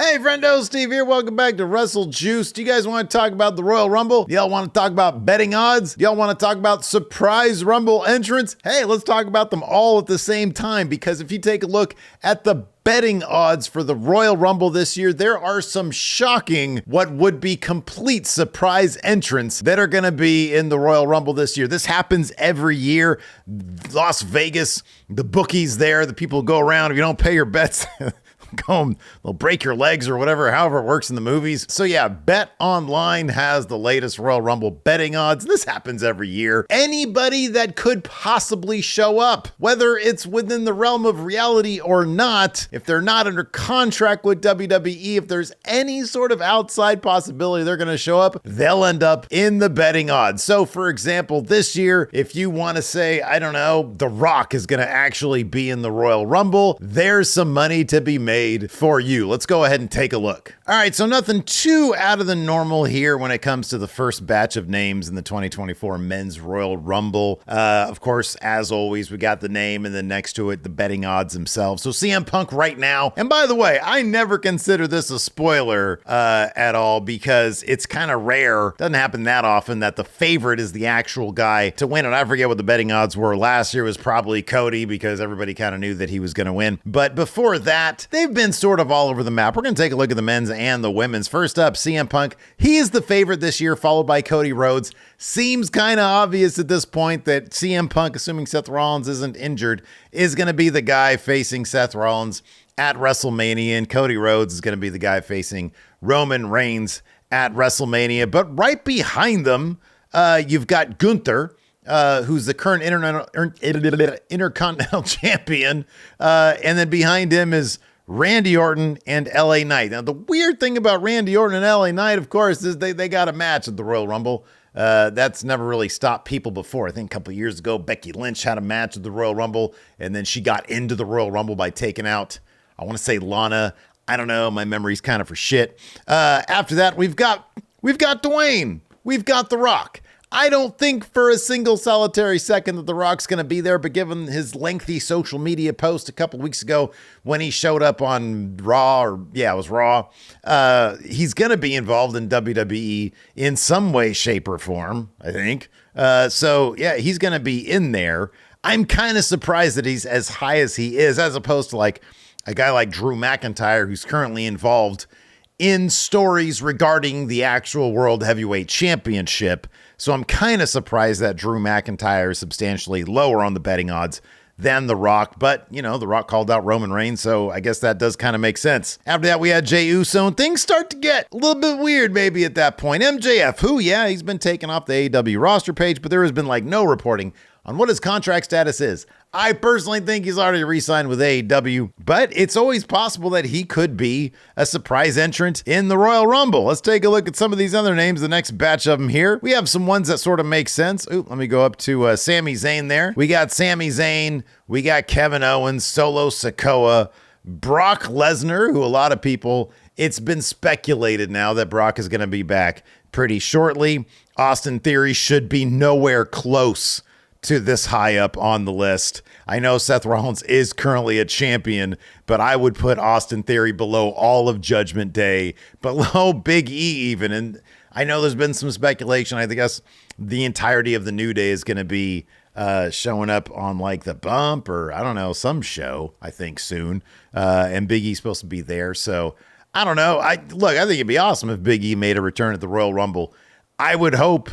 Hey, friendo, Steve here. Welcome back to Wrestle Juice. Do you guys want to talk about the Royal Rumble? Do y'all want to talk about betting odds? Do y'all want to talk about surprise Rumble entrants? Hey, let's talk about them all at the same time, because if you take a look at the betting odds for the Royal Rumble this year, there are some shocking, what would be complete surprise entrants that are going to be in the Royal Rumble this year. This happens every year. Las Vegas, the bookies there, the people go around. If you don't pay your bets, go home, they'll break your legs or whatever, however it works in the movies. So yeah, Bet Online has the latest Royal Rumble betting odds. This happens every year. Anybody that could possibly show up, whether it's within the realm of reality or not, if they're not under contract with WWE, if there's any sort of outside possibility they're going to show up, they'll end up in the betting odds. So for example, this year, if you want to say, I don't know, The Rock is going to actually be in the Royal Rumble, there's some money to be made for you. Let's go ahead and take a look. All right, so nothing too out of the normal here when it comes to the first batch of names in the 2024 Men's Royal Rumble. Of course, as always, we got the name and then next to it, the betting odds themselves. So CM Punk right now, and by the way, I never consider this a spoiler at all because it's kind of rare. Doesn't happen that often that the favorite is the actual guy to win. And I forget what the betting odds were. Last year was probably Cody because everybody kind of knew that he was going to win. But before that, they've been sort of all over the map. We're going to take a look at the men's and the women's. First up, CM Punk. He is the favorite this year, followed by Cody Rhodes. Seems kind of obvious at this point that CM Punk, assuming Seth Rollins isn't injured, is going to be the guy facing Seth Rollins at WrestleMania, and Cody Rhodes is going to be the guy facing Roman Reigns at WrestleMania. But right behind them, you've got Gunther, who's the current Intercontinental Champion, and then behind him is Randy Orton and LA Knight. Now, the weird thing about Randy Orton and LA Knight, of course, is they got a match at the Royal Rumble. That's never really stopped people before. I think a couple of years ago, Becky Lynch had a match at the Royal Rumble, and then she got into the Royal Rumble by taking out, I want to say Lana. I don't know. My memory's kind of for shit. After that, we've got Dwayne. We've got The Rock. I don't think for a single solitary second that The Rock's going to be there, but given his lengthy social media post a couple weeks ago when he showed up on Raw, it was Raw, he's going to be involved in WWE in some way, shape, or form, I think. So, yeah, he's going to be in there. I'm kind of surprised that he's as high as he is, as opposed to like a guy like Drew McIntyre, who's currently involved in stories regarding the actual World Heavyweight Championship. So I'm kind of surprised that Drew McIntyre is substantially lower on the betting odds than The Rock. But, you know, The Rock called out Roman Reigns, so I guess that does kind of make sense. After that, we had Jey Uso, and things start to get a little bit weird maybe at that point. MJF, who, yeah, he's been taken off the AEW roster page, but there has been like no reporting on what his contract status is. I personally think he's already re-signed with AEW, but it's always possible that he could be a surprise entrant in the Royal Rumble. Let's take a look at some of these other names, the next batch of them here. We have some ones that sort of make sense. Ooh, let me go up to Sami Zayn there. We got Sami Zayn, we got Kevin Owens, Solo Sikoa, Brock Lesnar, who a lot of people, it's been speculated now that Brock is going to be back pretty shortly. Austin Theory should be nowhere close to this high up on the list. I know Seth Rollins is currently a champion, but I would put Austin Theory below all of Judgment Day, below Big E even. And I know there's been some speculation. I guess the entirety of the New Day is going to be showing up on like the Bump or I don't know, some show, I think soon. And Big E's supposed to be there. So I don't know. I think it'd be awesome if Big E made a return at the Royal Rumble. I would hope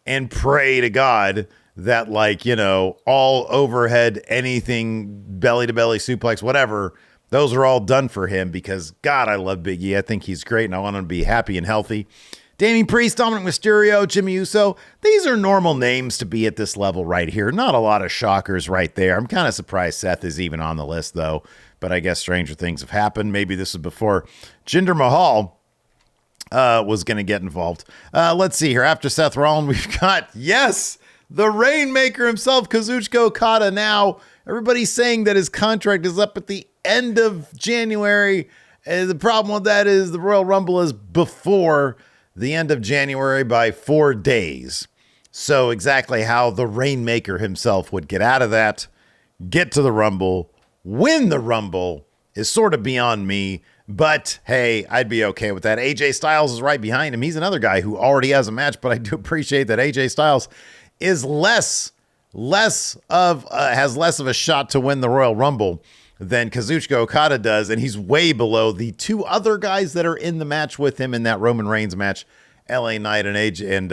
and pray to God that, like, you know, all overhead, anything, belly-to-belly suplex, whatever, those are all done for him because, God, I love Big E. I think he's great, and I want him to be happy and healthy. Damian Priest, Dominic Mysterio, Jimmy Uso, these are normal names to be at this level right here. Not a lot of shockers right there. I'm kind of surprised Seth is even on the list, though, but I guess stranger things have happened. Maybe this is before Jinder Mahal was going to get involved. Let's see here. After Seth Rollins, we've got, yes, the Rainmaker himself, Kazuchika Okada. Now, everybody's saying that his contract is up at the end of January. The problem with that is the Royal Rumble is before the end of January by 4 days. So exactly how the Rainmaker himself would get out of that, get to the Rumble, win the Rumble is sort of beyond me. But hey, I'd be okay with that. AJ Styles is right behind him. He's another guy who already has a match, but I do appreciate that AJ Styles is has less of a shot to win the Royal Rumble than Kazuchika Okada does, and he's way below the two other guys that are in the match with him in that Roman Reigns match, LA Knight and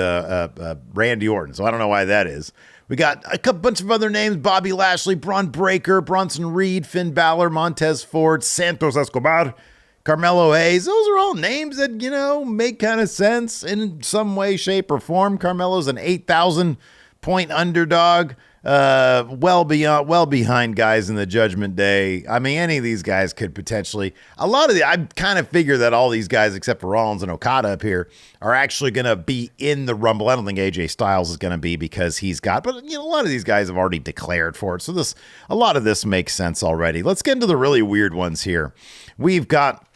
Randy Orton. So I don't know why that is. We got a bunch of other names: Bobby Lashley, Braun Breaker, Bronson Reed, Finn Balor, Montez Ford, Santos Escobar, Carmelo Hayes. Those are all names that, make kind of sense in some way, shape, or form. Carmelo's an 8,000 point underdog, well behind guys in the Judgment Day. I mean, any of these guys could potentially, I kind of figure that all these guys except for Rollins and Okada up here are actually going to be in the Rumble. I don't think AJ Styles is going to be because but a lot of these guys have already declared for it. So a lot of this makes sense already. Let's get into the really weird ones here. We've got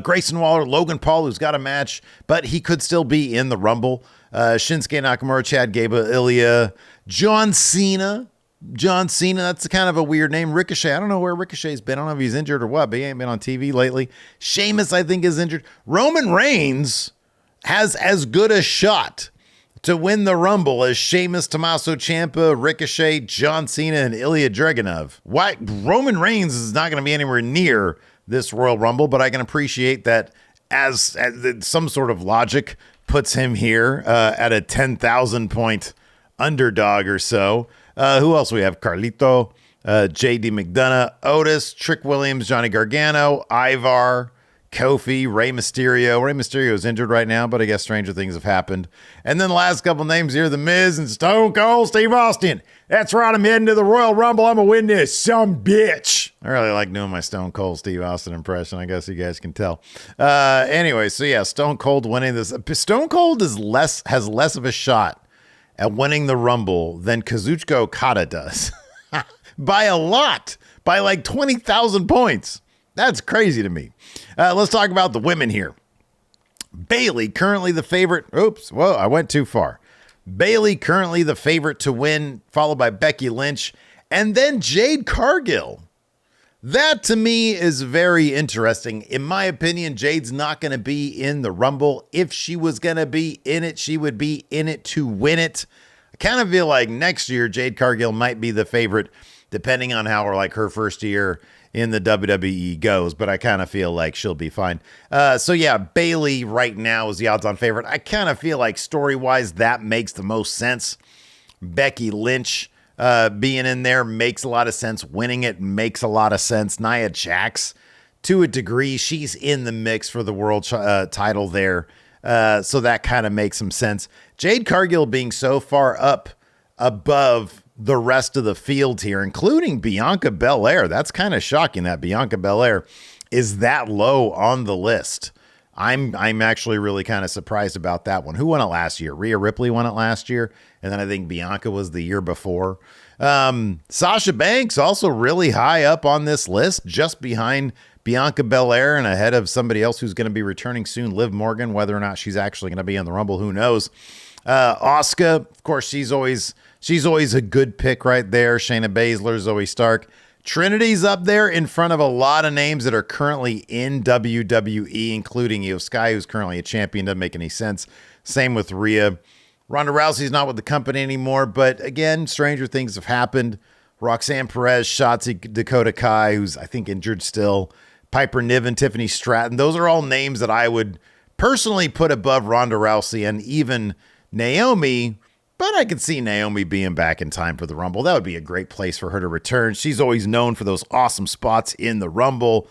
Grayson Waller, Logan Paul, who's got a match, but he could still be in the Rumble. Shinsuke Nakamura, Chad Gable, Ilya, John Cena, that's kind of a weird name. Ricochet, I don't know where Ricochet's been. I don't know if he's injured or what, but he ain't been on TV lately. Sheamus, I think, is injured. Roman Reigns has as good a shot to win the Rumble as Sheamus, Tommaso Ciampa, Ricochet, John Cena, and Ilya Dragunov. Why? Roman Reigns is not going to be anywhere near this Royal Rumble, but I can appreciate that as some sort of logic puts him here at a 10,000 point underdog or so. Who else we have? Carlito, JD McDonough, Otis, Trick Williams, Johnny Gargano, Ivar, Kofi, Rey Mysterio. Rey Mysterio is injured right now, but I guess stranger things have happened. And then the last couple names here, The Miz and Stone Cold Steve Austin. That's right, I'm heading to the Royal Rumble. I'm going to win this, some bitch. I really like doing my Stone Cold Steve Austin impression. I guess you guys can tell. Anyway, so yeah, Stone Cold winning this. Stone Cold has less of a shot at winning the Rumble than Kazuchika Okada does. By a lot. By like 20,000 points. That's crazy to me. Let's talk about the women here. Bayley, currently the favorite. Oops, whoa, I went too far. Bayley, currently the favorite to win, followed by Becky Lynch, and then Jade Cargill. That, to me, is very interesting. In my opinion, Jade's not going to be in the Rumble. If she was going to be in it, she would be in it to win it. I kind of feel like next year, Jade Cargill might be the favorite, depending on how her first year in the WWE goes, but I kind of feel like she'll be fine. So yeah, Bayley right now is the odds-on favorite. I kind of feel like story-wise that makes the most sense. Becky Lynch being in there makes a lot of sense. Winning it makes a lot of sense. Nia Jax, to a degree, she's in the mix for the world title there. So that kind of makes some sense. Jade Cargill being so far up above the rest of the field here, including Bianca Belair. That's kind of shocking that Bianca Belair is that low on the list. I'm actually really kind of surprised about that one. Who won it last year? Rhea Ripley won it last year, and then I think Bianca was the year before. Sasha Banks also really high up on this list, just behind Bianca Belair and ahead of somebody else who's going to be returning soon, Liv Morgan. Whether or not she's actually going to be in the Rumble, who knows? Asuka, of course, she's always a good pick right there. Shayna Baszler, Zoe Stark. Trinity's up there in front of a lot of names that are currently in WWE, including Io Sky, who's currently a champion. Doesn't make any sense. Same with Rhea. Ronda Rousey's not with the company anymore, but again, stranger things have happened. Roxanne Perez, Shotzi, Dakota Kai, who's I think injured still. Piper Niven, Tiffany Stratton. Those are all names that I would personally put above Ronda Rousey and even Naomi. But I could see Naomi being back in time for the Rumble. That would be a great place for her to return. She's always known for those awesome spots in the Rumble.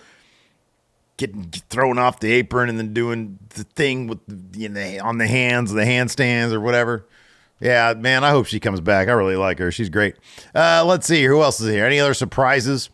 Getting thrown off the apron and then doing the thing with on the hands, the handstands or whatever. Yeah, man, I hope she comes back. I really like her. She's great. Let's see. Who else is here? Any other surprises?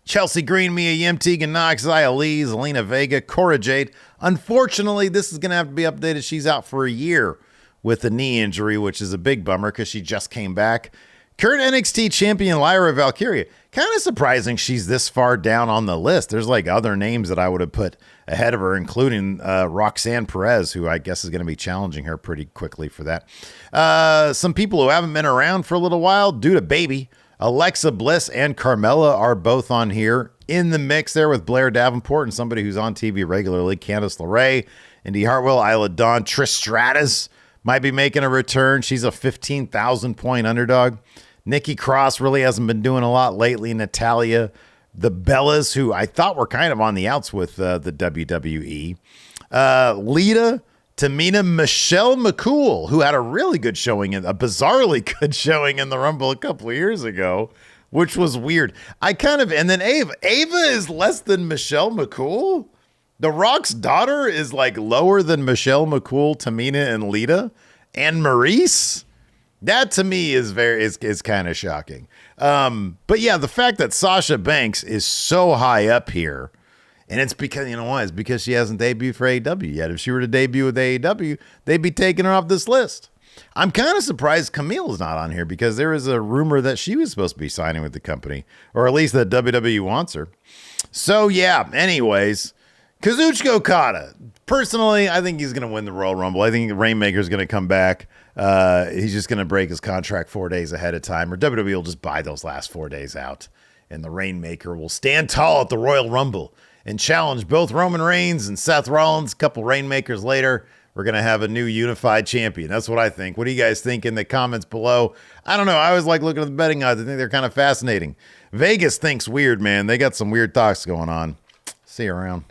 Chelsea Green, Mia Yim, Tegan Knox, Xia Li, Zelina Vega, Cora Jade. Unfortunately, this is going to have to be updated. She's out for a year with a knee injury, which is a big bummer because she just came back. Current NXT champion Lyra Valkyria. Kind of surprising she's this far down on the list. There's like other names that I would have put ahead of her, including Roxanne Perez, who I guess is going to be challenging her pretty quickly for that. Some people who haven't been around for a little while due to baby. Alexa Bliss and Carmella are both on here in the mix there with Blair Davenport and somebody who's on TV regularly, Candice LeRae, Indy Hartwell, Isla Dawn, Trish Stratus might be making a return. She's a 15,000 point underdog. Nikki Cross really hasn't been doing a lot lately. Natalia, the Bellas, who I thought were kind of on the outs with the WWE. Lita, Tamina, Michelle McCool, who had a really good showing, a bizarrely good showing in the Rumble a couple of years ago, which was weird. And then Ava. Ava is less than Michelle McCool. The Rock's daughter is like lower than Michelle McCool, Tamina, and Lita. And Maurice? That to me is kind of shocking. But yeah, the fact that Sasha Banks is so high up here, and it's because, you know why? It's because she hasn't debuted for AEW yet. If she were to debut with AEW, they'd be taking her off this list. I'm kind of surprised Camille's not on here because there is a rumor that she was supposed to be signing with the company, or at least that WWE wants her. So yeah, anyways, Kazuchika Okada. Personally, I think he's going to win the Royal Rumble. I think Rainmaker's going to come back. He's just going to break his contract 4 days ahead of time, or WWE will just buy those last 4 days out, and the Rainmaker will stand tall at the Royal Rumble and challenge both Roman Reigns and Seth Rollins. A couple Rainmakers later, we're going to have a new unified champion. That's what I think. What do you guys think in the comments below? I don't know. I always like looking at the betting odds. I think they're kind of fascinating. Vegas thinks weird, man. They got some weird thoughts going on. See you around.